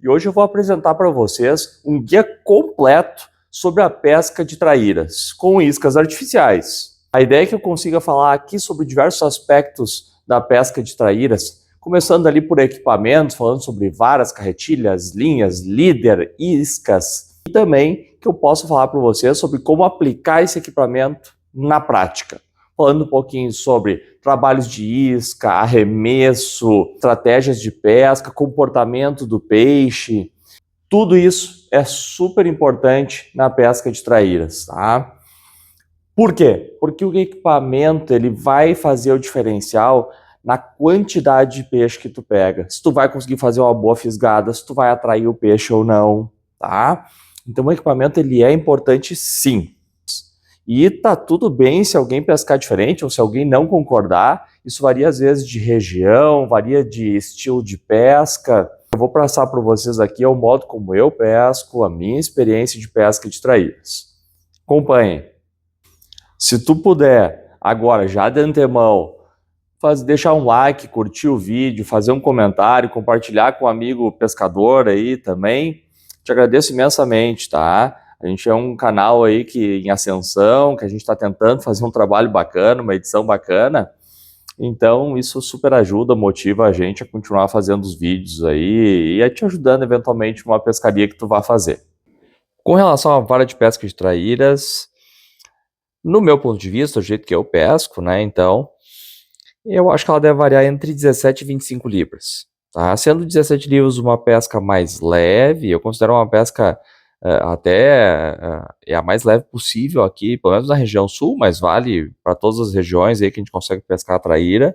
e hoje eu vou apresentar para vocês um guia completo sobre a pesca de traíras com iscas artificiais. A ideia é que eu consiga falar aqui sobre diversos aspectos da pesca de traíras, começando ali por equipamentos, falando sobre varas, carretilhas, linhas, líder, iscas, e também que eu posso falar para vocês sobre como aplicar esse equipamento na prática. Falando um pouquinho sobre trabalhos de isca, arremesso, estratégias de pesca, comportamento do peixe. Tudo isso é super importante na pesca de traíras, tá? Por quê? Porque o equipamento ele vai fazer o diferencial na quantidade de peixe que tu pega. Se tu vai conseguir fazer uma boa fisgada, se tu vai atrair o peixe ou não, tá? Então o equipamento ele é importante sim. E tá tudo bem se alguém pescar diferente ou se alguém não concordar. Isso varia às vezes de região, varia de estilo de pesca. Eu vou passar para vocês aqui o modo como eu pesco, a minha experiência de pesca de traíras. Acompanhem. Se tu puder, agora já de antemão, deixar um like, curtir o vídeo, fazer um comentário, compartilhar com um amigo pescador aí também, te agradeço imensamente, tá? A gente é um canal aí em ascensão, que a gente está tentando fazer um trabalho bacana, uma edição bacana, então isso super ajuda, motiva a gente a continuar fazendo os vídeos aí e a te ajudando eventualmente numa pescaria que tu vá fazer. Com relação à vara de pesca de traíras, no meu ponto de vista, o jeito que eu pesco, né, então, eu acho que ela deve variar entre 17 e 25 libras, tá? Sendo 17 libras uma pesca mais leve, eu considero uma pesca é a mais leve possível aqui, pelo menos na região sul, mas vale para todas as regiões aí que a gente consegue pescar a traíra.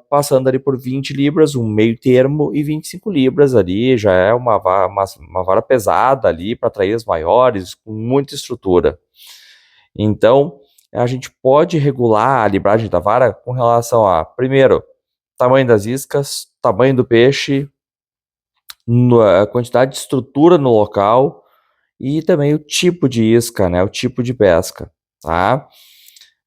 Passando ali por 20 libras, um meio termo, e 25 libras ali já é uma vara pesada ali para traíras maiores, com muita estrutura. Então, a gente pode regular a libragem da vara com relação a, primeiro, tamanho das iscas, tamanho do peixe, a quantidade de estrutura no local e também o tipo de isca, né, o tipo de pesca, tá?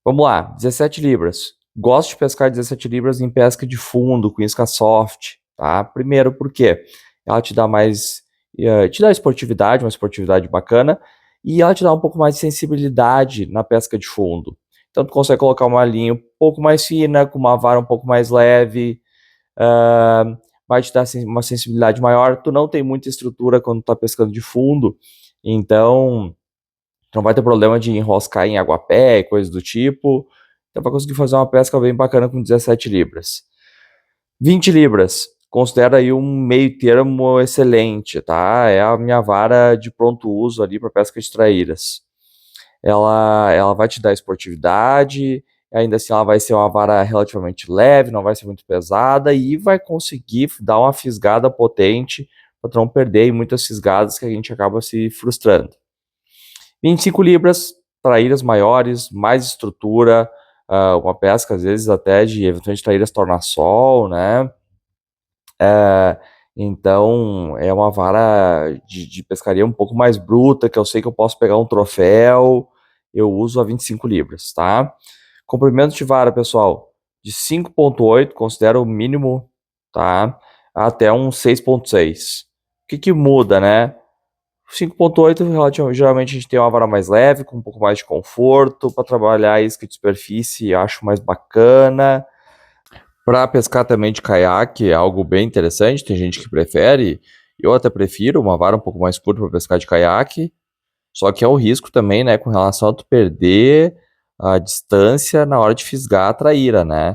Vamos lá, 17 libras. Gosto de pescar 17 libras em pesca de fundo, com isca soft, tá? Primeiro, por quê? Ela te dá te dá esportividade, uma esportividade bacana, e ela te dá um pouco mais de sensibilidade na pesca de fundo. Então, tu consegue colocar uma linha um pouco mais fina, com uma vara um pouco mais leve, vai te dar uma sensibilidade maior. Tu não tem muita estrutura quando tu tá pescando de fundo, então tu não vai ter problema de enroscar em aguapé e coisas do tipo. Então vai conseguir fazer uma pesca bem bacana com 17 libras. 20 libras, considera aí um meio termo excelente, tá? É a minha vara de pronto uso ali para pesca de traíras. Ela vai te dar esportividade, ainda assim ela vai ser uma vara relativamente leve, não vai ser muito pesada e vai conseguir dar uma fisgada potente para não perder em muitas fisgadas que a gente acaba se frustrando. 25 libras, traíras maiores, mais estrutura, uma pesca às vezes até de eventualmente traíras torna-sol, né? Então é uma vara de pescaria um pouco mais bruta, que eu sei que eu posso pegar um troféu, eu uso a 25 libras, tá? Comprimento de vara, pessoal, de 5.8, considero o mínimo, tá? Até um 6.6. O que que muda, né? 5.8, geralmente a gente tem uma vara mais leve, com um pouco mais de conforto, para trabalhar a isca de superfície, acho mais bacana. Para pescar também de caiaque é algo bem interessante, tem gente que prefere, eu até prefiro uma vara um pouco mais curta para pescar de caiaque, só que é o risco também, né, com relação a tu perder a distância na hora de fisgar a traíra, né?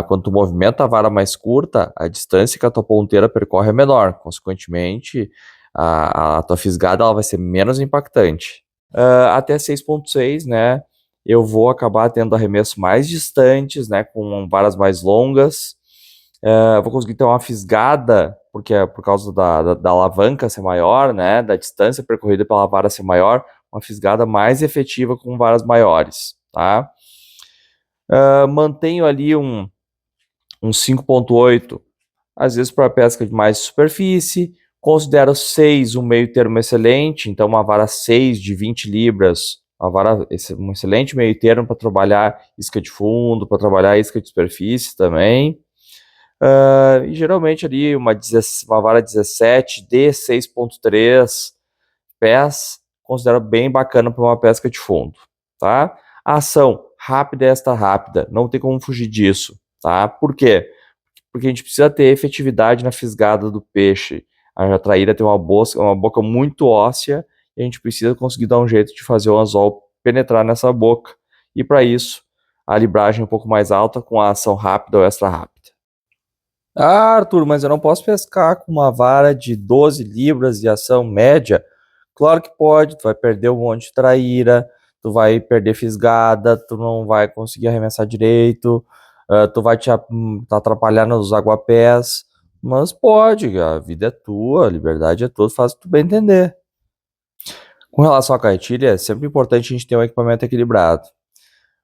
Quando tu movimenta a vara mais curta, a distância que a tua ponteira percorre é menor, consequentemente, a tua fisgada ela vai ser menos impactante. Até 6.6, né? Eu vou acabar tendo arremessos mais distantes, né? Com varas mais longas. Vou conseguir ter uma fisgada, porque é por causa da alavanca ser maior, né? Da distância percorrida pela vara ser maior, uma fisgada mais efetiva com varas maiores, tá? Mantenho ali um 5.8, às vezes para pesca de mais superfície. Considero 6 um meio termo excelente, então uma vara 6 de 20 libras, um excelente meio termo para trabalhar isca de fundo, para trabalhar isca de superfície também. E geralmente ali uma vara 17 de 6,3 pés, considero bem bacana para uma pesca de fundo, tá? A ação rápida é esta rápida, não tem como fugir disso, tá? Por quê? Porque a gente precisa ter efetividade na fisgada do peixe. A traíra tem uma boca muito óssea e a gente precisa conseguir dar um jeito de fazer o anzol penetrar nessa boca. E para isso, a libragem é um pouco mais alta com a ação rápida ou extra rápida. Ah, Arthur, mas eu não posso pescar com uma vara de 12 libras e ação média? Claro que pode, tu vai perder um monte de traíra, tu vai perder fisgada, tu não vai conseguir arremessar direito, tu vai te atrapalhar nos aguapés, mas pode, a vida é tua, a liberdade é tua, faz tu bem entender. Com relação à carretilha, é sempre importante a gente ter um equipamento equilibrado.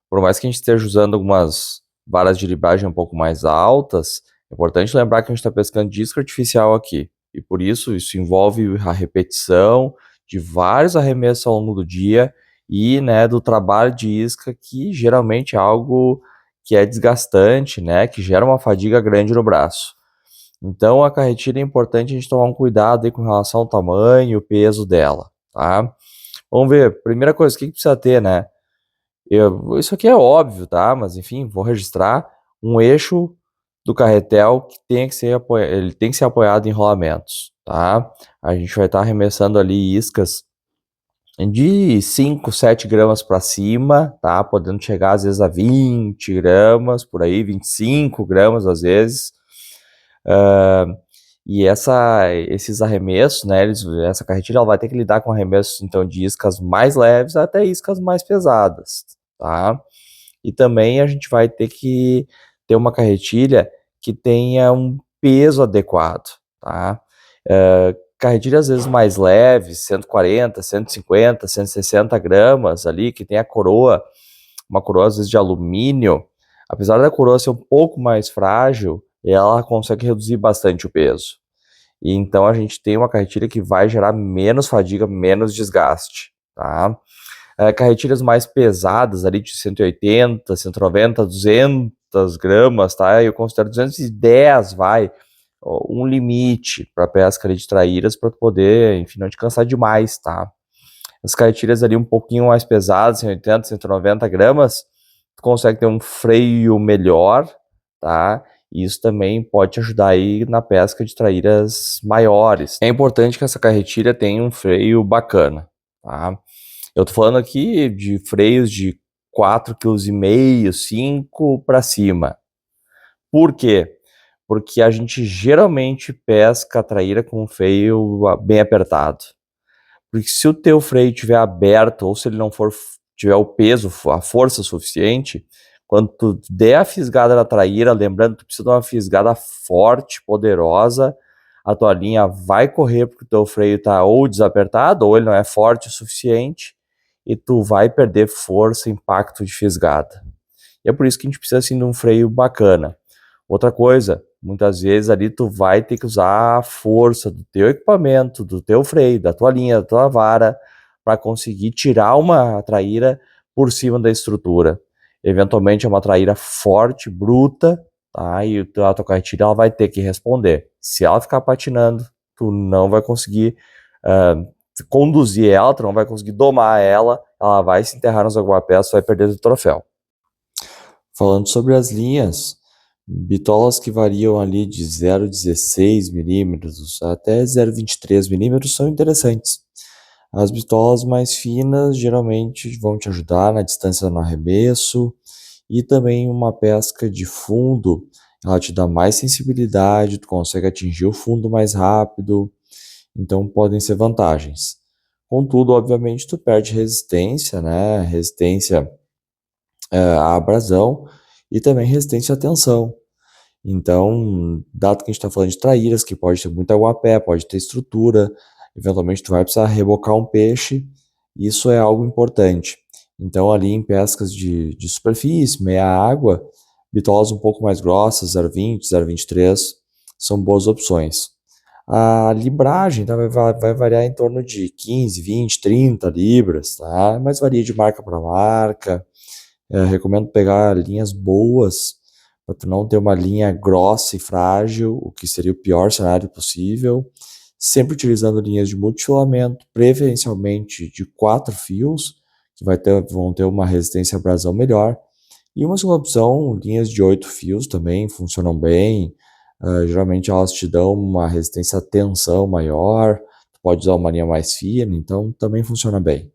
Por mais que a gente esteja usando algumas varas de libragem um pouco mais altas, é importante lembrar que a gente está pescando disco artificial aqui. E por isso envolve a repetição de vários arremessos ao longo do dia e, né, do trabalho de isca, que geralmente é algo que é desgastante, né, que gera uma fadiga grande no braço. Então a carretilha é importante a gente tomar um cuidado aí com relação ao tamanho e o peso dela, tá? Vamos ver, primeira coisa, o que precisa ter, né? Isso aqui é óbvio, tá? Mas enfim, vou registrar um eixo do carretel que tem que ser ele tem que ser apoiado em rolamentos, tá? A gente vai estar arremessando ali iscas de 5, 7 gramas para cima, tá? Podendo chegar às vezes a 20 gramas, por aí, 25 gramas às vezes. E esses arremessos, né? Essa carretilha ela vai ter que lidar com arremessos então de iscas mais leves até iscas mais pesadas, tá? E também a gente vai ter que ter uma carretilha que tenha um peso adequado, tá? Carretilha às vezes mais leves, 140, 150, 160 gramas ali, que tem a coroa, uma coroa às vezes de alumínio, apesar da coroa ser um pouco mais frágil, ela consegue reduzir bastante o peso. E então a gente tem uma carretilha que vai gerar menos fadiga, menos desgaste, tá? Carretilhas mais pesadas, ali de 180, 190, 200 gramas, tá? Eu considero 210, um limite para pesca ali de traíras para poder, enfim, não te cansar demais, tá? As carretilhas ali um pouquinho mais pesadas, 180, 190 gramas, tu consegue ter um freio melhor, tá? E isso também pode te ajudar aí na pesca de traíras maiores. É importante que essa carretilha tenha um freio bacana, tá? Eu tô falando aqui de freios de 4,5 kg, 5 para cima. Por quê? Porque a gente geralmente pesca a traíra com o freio bem apertado. Porque se o teu freio estiver aberto ou se ele não tiver o peso, a força suficiente, quando tu der a fisgada na traíra, lembrando que tu precisa de uma fisgada forte, poderosa, a tua linha vai correr porque o teu freio está ou desapertado ou ele não é forte o suficiente e tu vai perder força, impacto de fisgada. E é por isso que a gente precisa assim de um freio bacana. Outra coisa, muitas vezes ali tu vai ter que usar a força do teu equipamento, do teu freio, da tua linha, da tua vara, para conseguir tirar uma traíra por cima da estrutura. Eventualmente é uma traíra forte, bruta, tá? E a tua carretilha ela vai ter que responder. Se ela ficar patinando, tu não vai conseguir conduzir ela, tu não vai conseguir domar ela vai se enterrar nos aguapés, tu vai perder o troféu. Falando sobre as linhas, bitolas que variam ali de 0,16 milímetros até 0,23 milímetros são interessantes. As bitolas mais finas geralmente vão te ajudar na distância no arremesso e também uma pesca de fundo, ela te dá mais sensibilidade, tu consegue atingir o fundo mais rápido, então podem ser vantagens. Contudo, obviamente, tu perde resistência, né? Resistência à abrasão e também resistência à tensão. Então, dado que a gente está falando de traíras, que pode ter muito aguapé, pode ter estrutura, eventualmente tu vai precisar rebocar um peixe, isso é algo importante. Então, ali em pescas de superfície, meia água, bitolas um pouco mais grossas, 0,20, 0,23, são boas opções. A libragem tá, vai variar em torno de 15, 20, 30 libras, tá? Mas varia de marca para marca. Recomendo pegar linhas boas para tu não ter uma linha grossa e frágil, o que seria o pior cenário possível. Sempre utilizando linhas de multifilamento, preferencialmente de 4 fios, que vão ter uma resistência à abrasão melhor. E uma segunda opção, linhas de 8 fios também funcionam bem. Geralmente elas te dão uma resistência à tensão maior. Tu pode usar uma linha mais fina, então também funciona bem.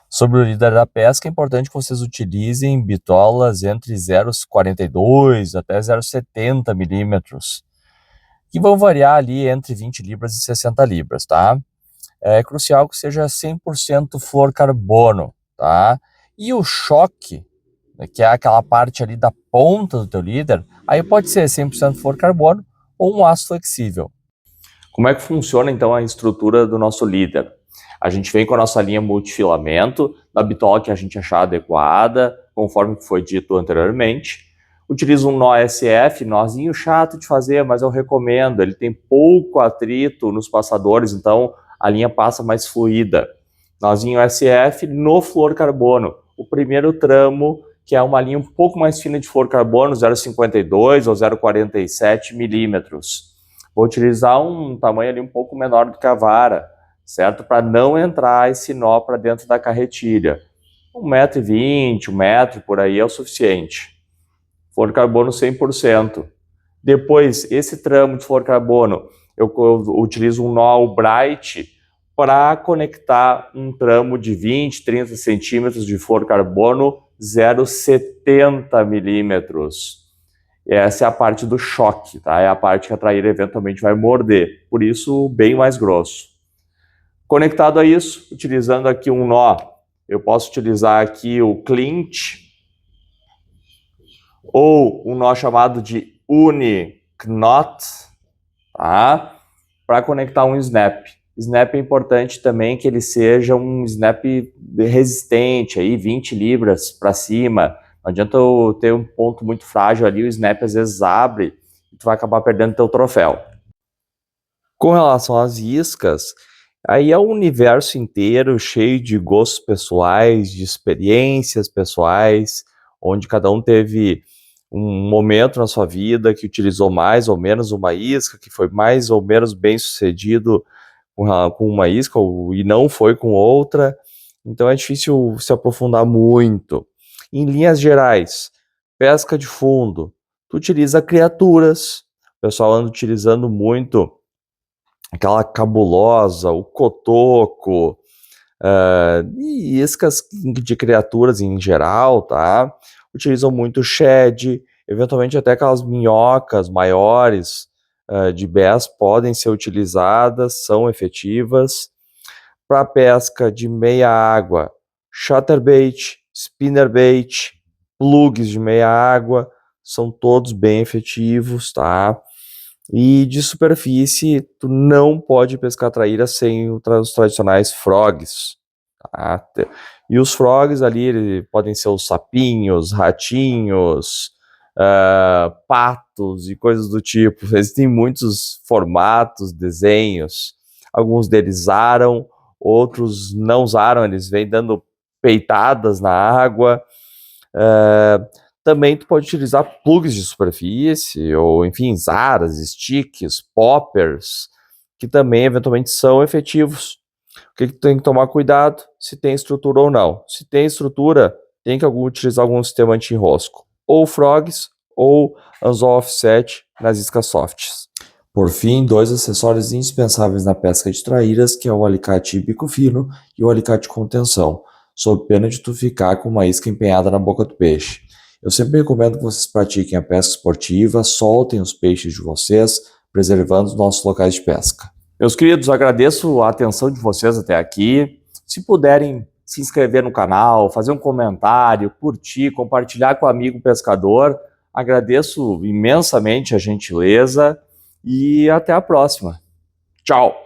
Sobre o líder da pesca, é importante que vocês utilizem bitolas entre 0,42 até 0,70 milímetros, que vão variar ali entre 20 libras e 60 libras, tá? É crucial que seja 100% fluorcarbono, tá? E o choque, né, que é aquela parte ali da ponta do teu líder, aí pode ser 100% fluorcarbono ou um aço flexível. Como é que funciona então a estrutura do nosso líder? A gente vem com a nossa linha multifilamento, da bitola que a gente achar adequada, conforme foi dito anteriormente. Utiliza um nó SF, nozinho chato de fazer, mas eu recomendo. Ele tem pouco atrito nos passadores, então a linha passa mais fluida. Nozinho SF no fluorcarbono. O primeiro tramo, que é uma linha um pouco mais fina de fluorcarbono, 0,52 ou 0,47 milímetros. Vou utilizar um tamanho ali um pouco menor do que a vara, certo? Para não entrar esse nó para dentro da carretilha. 1,20 m, 1 metro, por aí é o suficiente. Fluorcarbono 100%. Depois, esse tramo de fluorcarbono, eu utilizo um nó Albright para conectar um tramo de 20, 30 centímetros de fluorcarbono 0,70 milímetros. Essa é a parte do choque, tá? É a parte que a traíra eventualmente vai morder, por isso bem mais grosso. Conectado a isso, utilizando aqui um nó, eu posso utilizar aqui o Clint, ou um nó chamado de Uniknot, tá? Para conectar um snap. Snap é importante também que ele seja um snap resistente, aí 20 libras para cima. Não adianta eu ter um ponto muito frágil ali, o snap às vezes abre e tu vai acabar perdendo teu troféu. Com relação às iscas, aí é um universo inteiro cheio de gostos pessoais, de experiências pessoais, onde cada um teve um momento na sua vida que utilizou mais ou menos uma isca, que foi mais ou menos bem sucedido com uma isca e não foi com outra. Então é difícil se aprofundar muito. Em linhas gerais, pesca de fundo, tu utiliza criaturas, o pessoal anda utilizando muito aquela cabulosa, o cotoco, e iscas de criaturas em geral, tá? Utilizam muito shed, eventualmente até aquelas minhocas maiores de bass podem ser utilizadas, são efetivas. Para pesca de meia água, chatterbait, spinnerbait, plugs de meia água, são todos bem efetivos, tá? E de superfície, tu não pode pescar traíra sem os tradicionais frogs, tá? E os frogs ali podem ser os sapinhos, ratinhos, patos e coisas do tipo. Existem muitos formatos, desenhos. Alguns deles aram, outros não usaram, eles vêm dando peitadas na água. Também tu pode utilizar plugs de superfície, ou enfim, aras, sticks, poppers, que também eventualmente são efetivos. O que tu tem que tomar cuidado? Se tem estrutura ou não. Se tem estrutura, tem que utilizar algum sistema anti-enrosco. Ou frogs, ou anzol offset nas iscas softs. Por fim, 2 acessórios indispensáveis na pesca de traíras, que é o alicate bico fino e o alicate contenção, sob pena de tu ficar com uma isca empenhada na boca do peixe. Eu sempre recomendo que vocês pratiquem a pesca esportiva, soltem os peixes de vocês, preservando os nossos locais de pesca. Meus queridos, agradeço a atenção de vocês até aqui. Se puderem se inscrever no canal, fazer um comentário, curtir, compartilhar com o amigo pescador, agradeço imensamente a gentileza e até a próxima. Tchau!